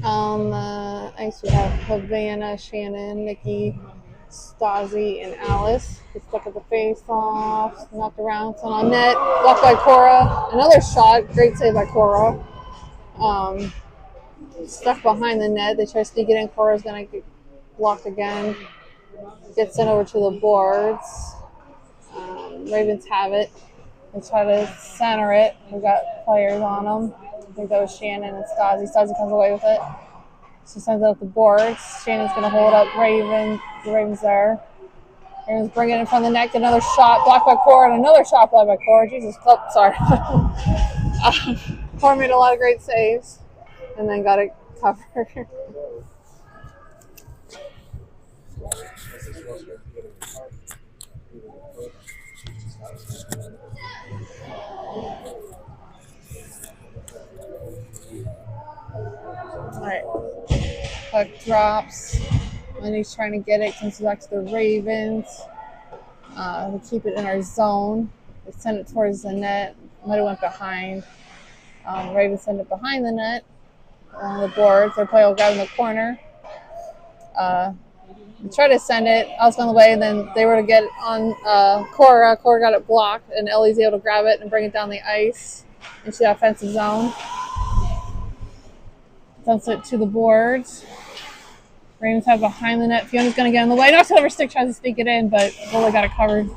On the ice we have Havana, Shannon, Nikki, Stasi, and Alice. Gets stuck at the face-off, knocked around, it's on net, blocked by Cora. Another shot, great save by Cora. Stuck behind the net, they try to sneak it in. Cora's going to get blocked again. Gets sent over to the boards. Ravens have it. They try to center it. We've got players on them. I think that was Shannon and Stasi. Stasi comes away with it. She sends it up the boards. Shannon's going to hold up Raven. The Raven's there. Ravens bring it in front of the net. Another shot blocked by Cora, and another shot blocked by Cora. Jesus. Oh, sorry. Cora made a lot of great saves and then got it covered. Alright. Puck drops. And he's trying to get it. Comes back to the Ravens. We keep it in our zone. They send it towards the net. Might have went behind. Ravens send it behind the net. On the boards. Their player will grab in the corner. Try to send it. I was on the way, and then they were to get on Cora. Cora got it blocked, and Ellie's able to grab it and bring it down the ice into the offensive zone. Dumps it to the boards. Ravens have behind the net. Fiona's going to get in the way. Knocks it over stick, tries to sneak it in, but goalie got it covered.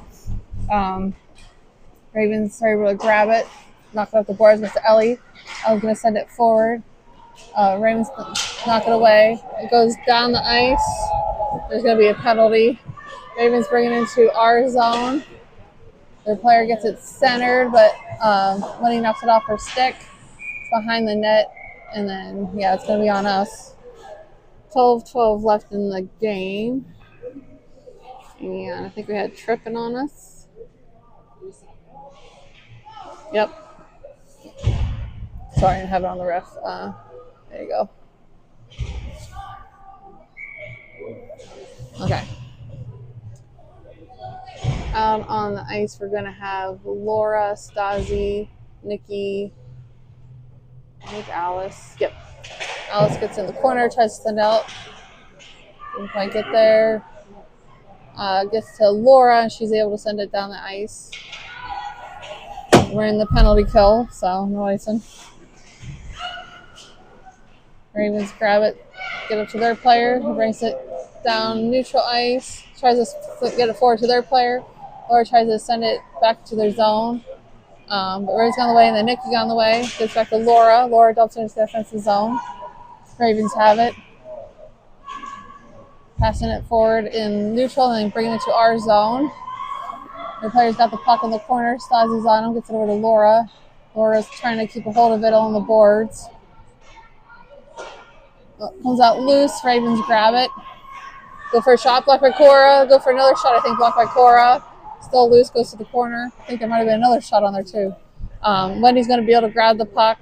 Ravens are able to grab it, knock it off the boards. Mr. Ellie. Ellie's going to send it forward. Ravens knock it away. It goes down the ice. There's going to be a penalty. Ravens bring it into our zone. Their player gets it centered, but when he knocks it off her stick, it's behind the net. And then, yeah, it's going to be on us. 12-12 left in the game. And I think we had tripping on us. Yep. Sorry, I didn't have it on the ref. There you go. Okay. Out on the ice, we're going to have Laura, Stasi, Nikki, I think Alice. Yep. Alice gets in the corner, tries to send out. Didn't quite get there. Gets to Laura, and she's able to send it down the ice. We're in the penalty kill, so no icing. Ravens grab it, get it to their player, who brings it down neutral ice, tries to get it forward to their player, or tries to send it back to their zone. But Ravens got on the way, and then Nikki got on the way. Gets back to Laura. Laura dumps it into the offensive zone. Ravens have it. Passing it forward in neutral and then bringing it to our zone. The player's got the puck in the corner. Stasi's on him. Gets it over to Laura. Laura's trying to keep a hold of it on the boards. Comes out loose. Ravens grab it. Go for a shot. Blocked by Cora. Go for another shot. I think blocked by Cora. Still loose. Goes to the corner. I think there might have been another shot on there too. Wendy's going to be able to grab the puck.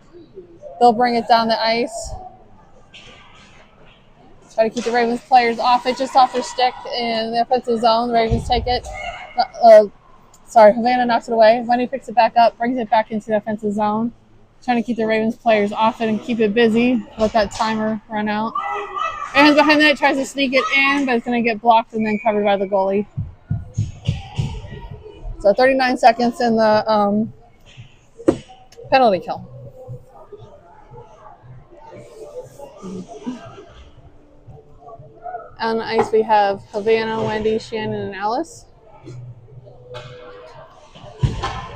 They'll bring it down the ice. Try to keep the Ravens players off it, just off their stick in the offensive zone. The Ravens take it. Havana knocks it away. Wendy picks it back up, brings it back into the offensive zone. Trying to keep the Ravens players off it and keep it busy. Let that timer run out. Ravens behind that, tries to sneak it in, but it's going to get blocked and then covered by the goalie. So 39 seconds in the penalty kill. On the ice, we have Havana, Wendy, Shannon, and Alice.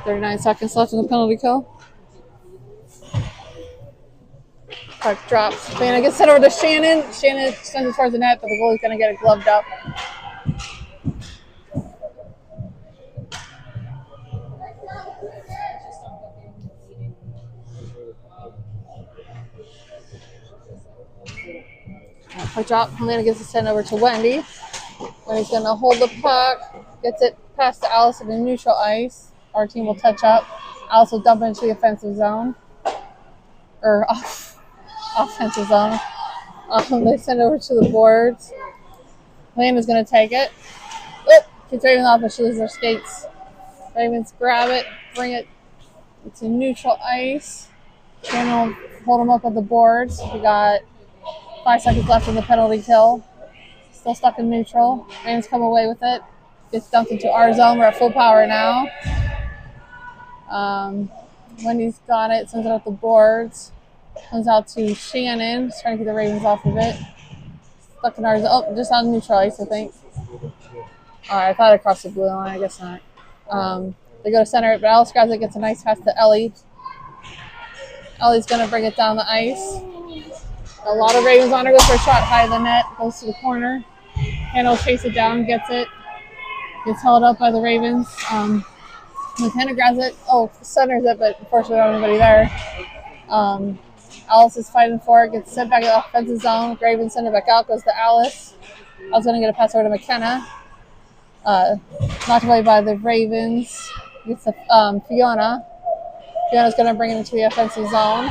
39 seconds left in the penalty kill. Puck drops. Havana gets sent over to Shannon. Shannon sends it towards the net, but the goalie's going to get it gloved up. Puck drop. Havana gets it sent over to Wendy. Wendy's going to hold the puck. Gets it past to Alice in the neutral ice. Our team will touch up. Alice will dump into the offensive zone. Or offensive zone. They send it over to the boards. Landon's going to take it. Keeps Ravens off, but she loses her skates. Ravens grab it, bring it to neutral ice. Shannon will hold them up at the boards. We got 5 seconds left in the penalty kill. Still stuck in neutral. Ravens come away with it. Gets dumped into our zone. We're at full power now. Wendy's got it, sends it up the boards. Comes out to Shannon. She's trying to get the Ravens off of it. Stuck in our zone. Oh, just on neutral ice, I think. I thought I crossed the blue line. I guess not. They go to center it, but Alice grabs it, gets a nice pass to Ellie. Ellie's going to bring it down the ice. A lot of Ravens on her. Goes for a shot high of the net. Goes to the corner. Hannah will chase it down, gets it. Gets held up by the Ravens. McKenna grabs it. Centers it, but unfortunately, not anybody there. Alice is fighting for it. Gets sent back to the offensive zone. Ravens send it back out. Goes to Alice. I was going to get a pass over to McKenna. Knocked away by the Ravens. Gets to Fiona. Fiona's going to bring it into the offensive zone.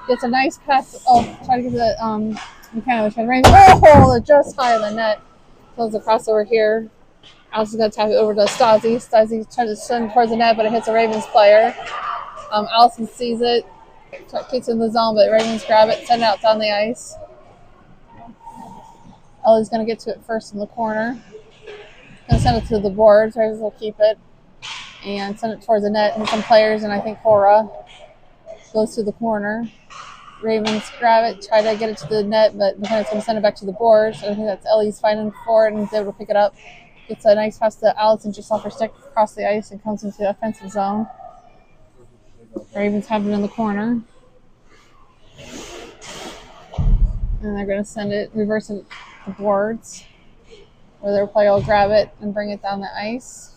Gets a nice pass. Try to get to the McKenna. Which Ravens. Just high of the net. Goes across over here. Alice is going to tap it over to Stasi. Stasi tries to send towards the net, but it hits a Ravens player. Allison sees it. Kicks in the zone, but Ravens grab it, send it out down the ice. Ellie's going to get to it first in the corner. Going to send it to the boards. Ravens will keep it and send it towards the net. And some players, and I think Cora goes to the corner. Ravens grab it, try to get it to the net, but McKenna's going to send it back to the boards. So I think that's Ellie's fighting for it and is able to pick it up. Gets a nice pass to Allison just off her stick across the ice and comes into the offensive zone. Ravens have it in the corner. And they're going to send it, reverse it to the boards, where their player will grab it and bring it down the ice.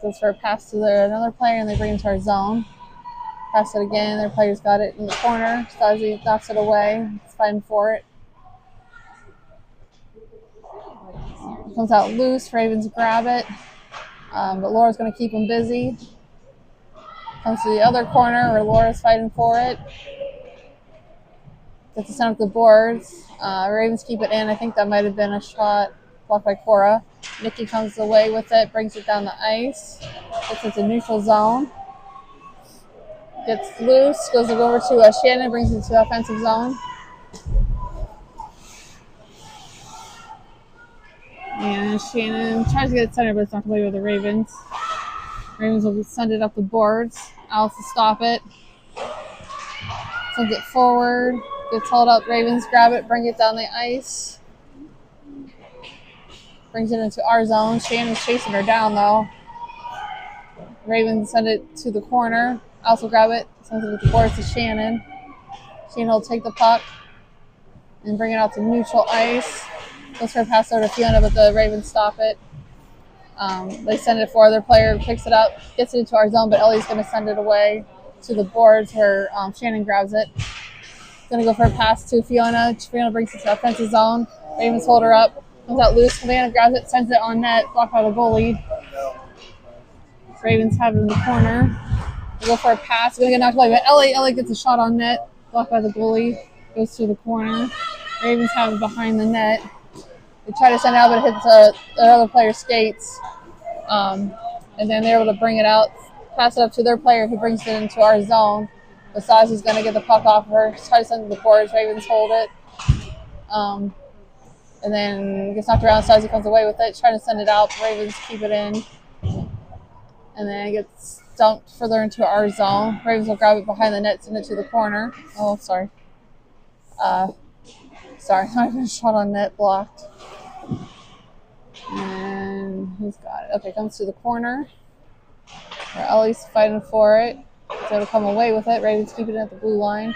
Goes for a pass to another player, and they bring it to our zone. Pass it again. Their player's got it in the corner. Stasi knocks it away. It's fighting for it. Comes out loose. Ravens grab it. But Laura's going to keep them busy. Comes to the other corner where Laura's fighting for it. Gets to send up the boards. Ravens keep it in. I think that might have been a shot blocked by Cora. Nikki comes away with it, brings it down the ice. Gets it to neutral zone. Gets loose, goes over to Shannon, brings it to the offensive zone. And Shannon tries to get it centered, but it's not going to play with the Ravens. Ravens will send it up the boards. Alice will stop it. Sends it forward. Gets held up. Ravens grab it, bring it down the ice. Brings it into our zone. Shannon's chasing her down, though. Ravens send it to the corner. Alice will grab it. Sends it with the boards to Shannon. Shannon will take the puck and bring it out to neutral ice. Goes for a pass over to Fiona, but the Ravens stop it. They send it for their player, picks it up, gets it into our zone, but Ellie's going to send it away to the boards where Shannon grabs it. Going to go for a pass to Fiona. Fiona brings it to the offensive zone. Ravens hold her up. Comes out loose. Savannah grabs it, sends it on net, blocked by the goalie. Ravens have it in the corner. They go for a pass. Going to get knocked away, but Ellie gets a shot on net, blocked by the goalie. Goes to the corner. Ravens have it behind the net. They try to send it out, but it hits the other player's skates. And then they're able to bring it out, pass it up to their player who brings it into our zone. Basazi's going to get the puck off her, try to send it to the boards. Ravens hold it. And then gets knocked around. Sazi comes away with it, trying to send it out. The Ravens keep it in. And then it gets dumped further into our zone. Ravens will grab it behind the net, send it to the corner. Oh, sorry. Sorry, not even shot on net, blocked. And he's got it. Okay, comes to the corner. Where Ellie's fighting for it. So it'll come away with it. Ravens keep it at the blue line.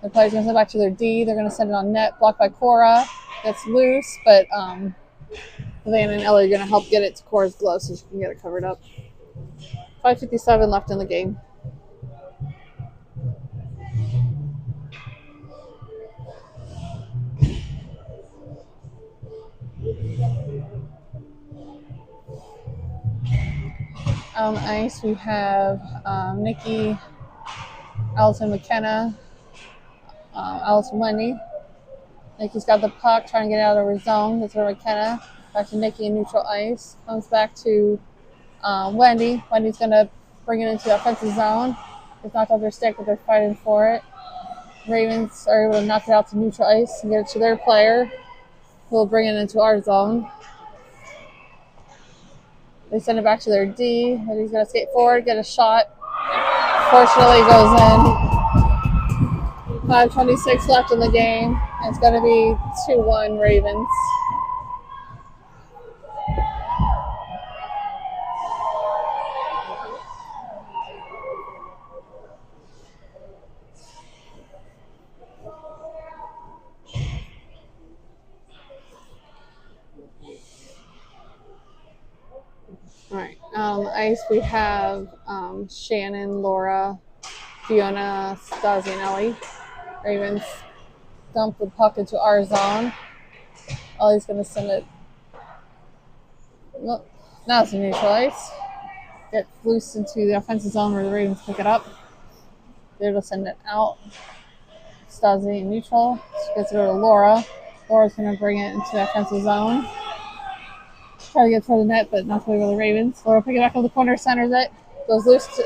The player's going to send it back to their D. They're going to send it on net. Blocked by Cora. Gets loose, but Van and Ellie are going to help get it to Cora's glove so she can get it covered up. 5:57 left in the game. On the ice, we have Nikki, Allison McKenna, Allison Wendy. Nikki's got the puck, trying to get out of her zone. That's where McKenna. Back to Nikki in neutral ice. Comes back to Wendy. Wendy's going to bring it into the offensive zone. It's knocked off their stick, but they're fighting for it. Ravens are able to knock it out to neutral ice and get it to their player, who will bring it into our zone. They send it back to their D, and he's going to skate forward, get a shot. Fortunately, it goes in. 5:26 left in the game. It's going to be 2-1 Ravens. All right. On the ice, we have Shannon, Laura, Fiona, Stasi, and Ellie. Ravens dump the puck into our zone. Ellie's going to send it. Well, now it's in neutral ice. Get loose into the offensive zone where the Ravens pick it up. They're going to send it out. Stasi in neutral. She gets it over to Laura. Laura's going to bring it into the offensive zone. Try to get toward the net, but not to the Ravens. Laura pick it back up the corner, centers it. Goes loose to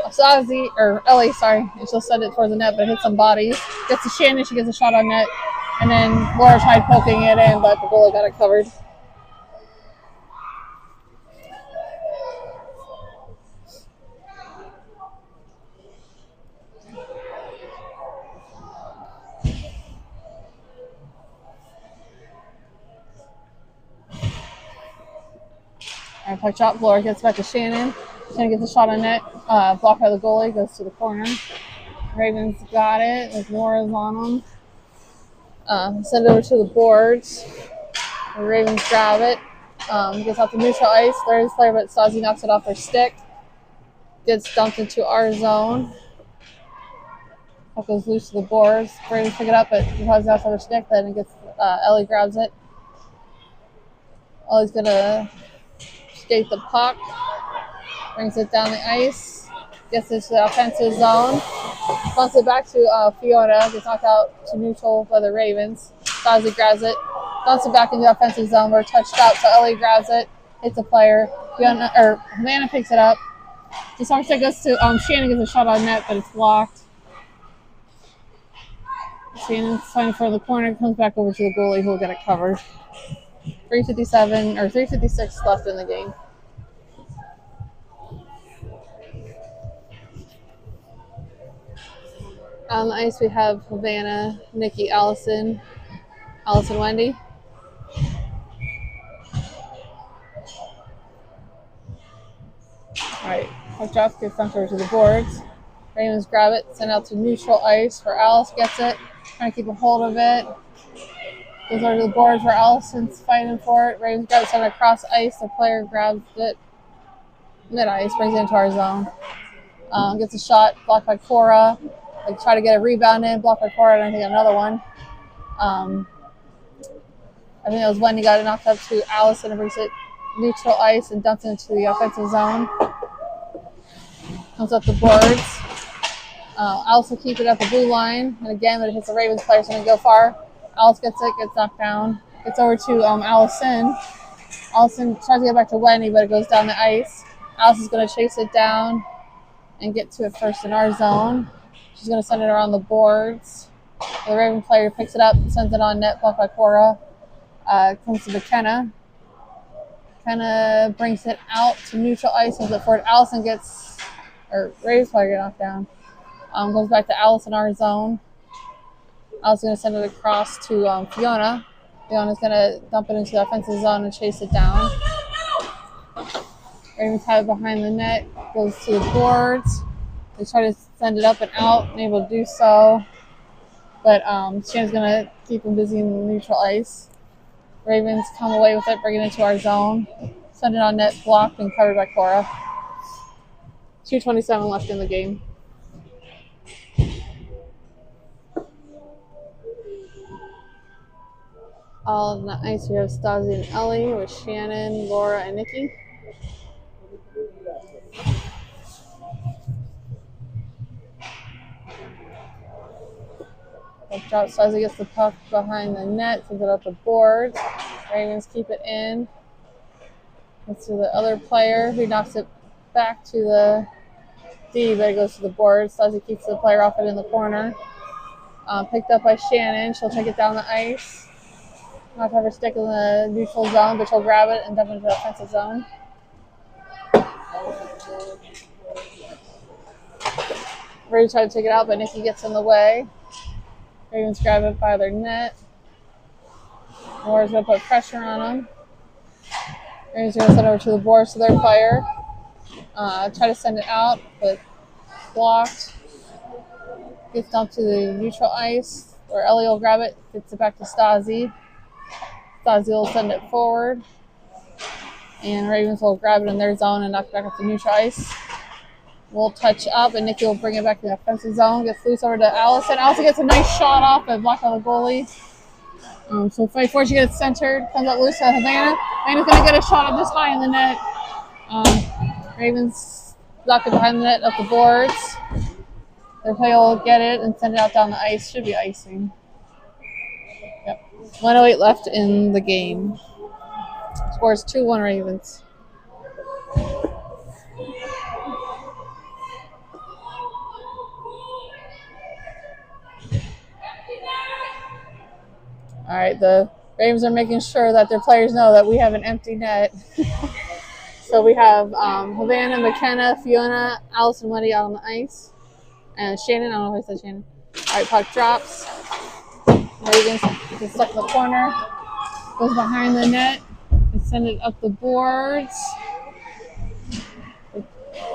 Stasi, or Ellie, sorry. And she'll send it towards the net, but hits some bodies. Gets to Shannon, she gets a shot on net. And then Laura tried poking it in, but the goalie got it covered. Alright, puck drop. Laura gets back to Shannon. Shannon gets a shot on net. Blocked by the goalie. Goes to the corner. Ravens got it. There's Laura's on them. Send it over to the boards. The Ravens grab it. Gets out to neutral ice. There's player, but Stasi knocks it off her stick. Gets dumped into our zone. Puck goes loose to the boards. Ravens pick it up, but because it's outside her stick, then it gets Ellie grabs it. Ellie's gonna skate the puck, brings it down the ice, gets into the offensive zone, bunts it back to Fiona, gets knocked out to neutral by the Ravens. Stasi grabs it, bunts it back into the offensive zone. We're touched out, so Ellie grabs it, hits a player. Havana picks it up. Just goes to Shannon, gets a shot on net, but it's blocked. Shannon's fighting for the corner, comes back over to the goalie, who will get it covered. 3:56 left in the game. On the ice, we have Havana, Nikki, Allison, Wendy. All right, puck drop gets dumped over to the boards. Ravens grab it, send out to neutral ice where Alice gets it, trying to keep a hold of it. Goes over to the boards where Allison's fighting for it. Ravens grab it, send it across ice. The player grabs it mid-ice, brings it into our zone. Gets a shot, blocked by Cora. They try to get a rebound in, blocked by Cora, and I think another one. I think it was Wendy got it knocked up to Allison and brings it neutral ice and dumps it into the offensive zone. Comes up the boards. Alice will keep it at the blue line, and again, when it hits the Ravens player, it's going to go far. Alice gets it, gets knocked down. Gets over to Allison. Allison tries to get back to Wendy, but it goes down the ice. Alice is going to chase it down and get to it first in our zone. She's going to send it around the boards. The Raven player picks it up, sends it on net, blocked by Cora. Comes to McKenna. McKenna brings it out to neutral ice, sends it forward. Allison gets, or Ravens player get knocked down. Goes back to Alice in our zone. Alice is going to send it across to Fiona. Fiona's going to dump it into the offensive zone and chase it down. Ravens have it behind the net, goes to the boards. They try to send it up and out, unable to do so. But Shannon's going to keep them busy in the neutral ice. Ravens come away with it, bring it into our zone. Send it on net, blocked and covered by Cora. 2:27 left in the game. All on the ice, we have Stasi and Ellie with Shannon, Laura, and Nikki. Drop Stasi gets the puck behind the net, sends it up the boards. Ravens keep it in. It's to the other player who knocks it back to the D, but it goes to the board. Stasi keeps the player off it in the corner. Picked up by Shannon. She'll take it down the ice. Not have her stick in the neutral zone, but she'll grab it and dump it into the offensive zone. Ravens try to take it out, but Nikki gets in the way. Ravens grab it by their net. Laura's going to put pressure on them. Ravens going to send it over to the boards to their player. Try to send it out, but blocked. Gets dumped to the neutral ice, where Ellie will grab it, gets it back to Stasi. Stasi will send it forward. And Ravens will grab it in their zone and knock it back up to neutral ice. We'll touch up, and Nikki will bring it back to the offensive zone. Gets loose over to Allison. Allison gets a nice shot off, but blocked by the goalie. So fight for it. She gets centered. Comes up loose to Havana. Havana's going to get a shot up just high in the net. Ravens block it behind the net up the boards. Their player will get it and send it out down the ice. Should be icing. Yep. 1:08 left in the game. Scores 2-1 Ravens. All right, the Ravens are making sure that their players know that we have an empty net. So we have Havana, McKenna, Fiona, Allison, Wendy out on the ice. And Shannon, I don't know if I said Shannon. All right, puck drops. Ravens gets stuck in the corner. Goes behind the net. And send it up the boards.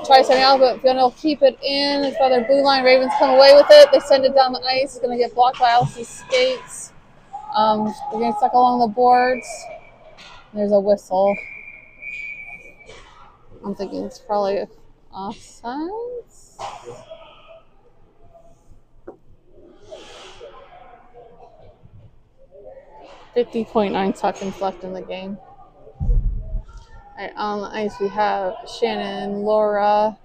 Try sending out, but Fiona will keep it in. It's by their blue line. Ravens come away with it. They send it down the ice. It's going to get blocked by Alice's skates. They're getting stuck along the boards. There's a whistle. I'm thinking it's probably offside. 50.9 seconds left in the game. All right, on the ice we have Shannon, Laura.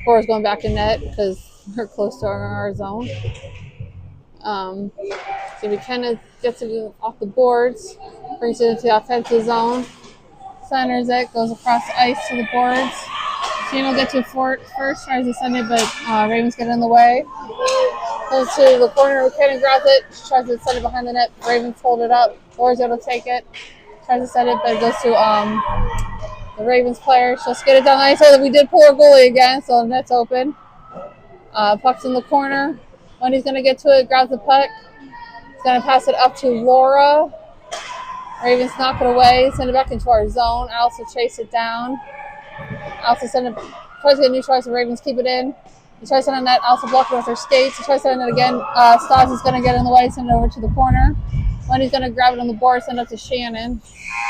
Laura's going back in net because we're close to our zone. So McKenna gets it off the boards, brings it into the offensive zone, centers it, goes across the ice to the boards. Shannon will get to Fort first, tries to send it, but Ravens get in the way. Goes to the corner, McKenna grabs it, she tries to send it behind the net, Ravens hold it up, Laura's able to take it, tries to send it, but it goes to the Ravens player. She'll skid it down the ice. So we did pull our goalie again, so the net's open. Puck's in the corner. Wendy's going to get to it, grabs the puck. He's going to pass it up to Laura. Ravens knock it away, send it back into our zone. Alice will chase it down. Alice will send it, tries to get neutralized, the Ravens keep it in. He tries to send it on net. Alice will block it with her skates. He tries to send it again. Stasi's going to get in the way, send it over to the corner. Wendy's going to grab it on the board, send it up to Shannon.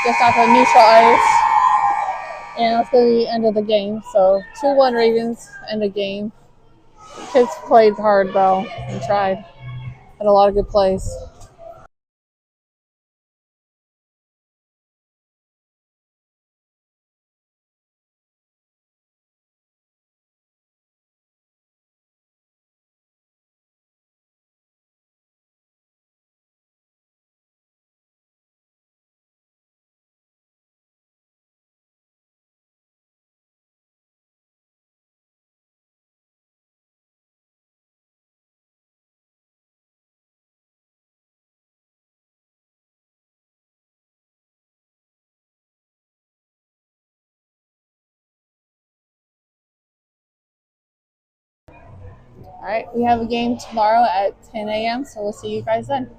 Just off of neutral ice. And that's going to be the end of the game. So 2-1 Ravens, end of game. Kids played hard though and tried. Had a lot of good plays. All right, we have a game tomorrow at 10 a.m., so we'll see you guys then.